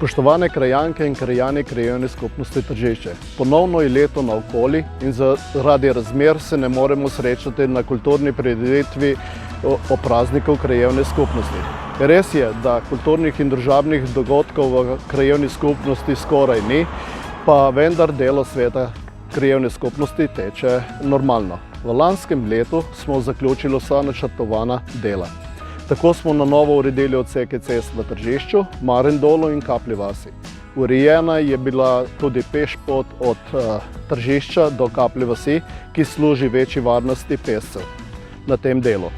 Spoštovane krajanke in krajani krajevne skupnosti Tržišče. Ponovno je leto naokoli in zaradi razmer se ne moremo srečati na kulturni prireditvi o prazniku krajevne skupnosti. Res je, da kulturnih in družabnih dogodkov v krajevni skupnosti skoraj ni, pa vendar delo sveta krajevne skupnosti teče normalno. V lanskem letu smo zaključili vsa načrtovana dela. Tako smo na novo uredili odseke cest v Tržišču, Marendolu in Kapli vasi. Urejena je bila tudi pešpot od Tržišča do Kapli vasi, ki služi večji varnosti pešcev na tem delu.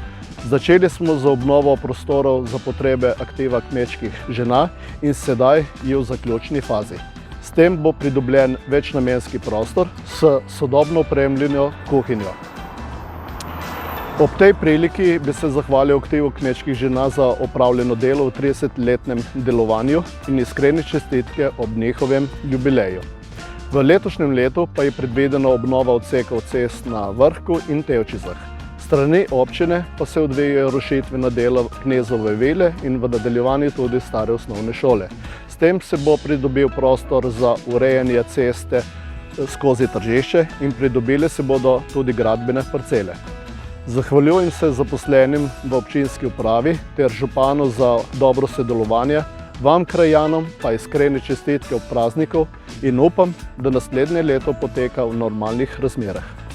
Začeli smo z obnovo prostorov za potrebe aktiva kmečkih žena in sedaj je v zaključni fazi. S tem bo pridobljen večnamenski prostor s sodobno opremljeno kuhinjo. Ob tej priliki bi se zahvalil aktivu kmečkih žena za opravljeno delo v 30-letnem delovanju in iskrene čestitke ob njihovem jubileju. V letošnjem letu pa je predvidena obnova odsekov cest na Vrhku in Tevčizah. Strani občine pa se odvijajo rušitvena dela Knezove vile in v nadaljevanju tudi stare osnovne šole. S tem se bo pridobil prostor za urejanje ceste skozi Tržišče in pridobile se bodo tudi gradbene parcele. Zahvaljujem se zaposlenim v občinski upravi ter županu za dobro sodelovanje, vam krajanom pa iskrene čestitke ob prazniku in upam, da naslednje leto poteka v normalnih razmerah.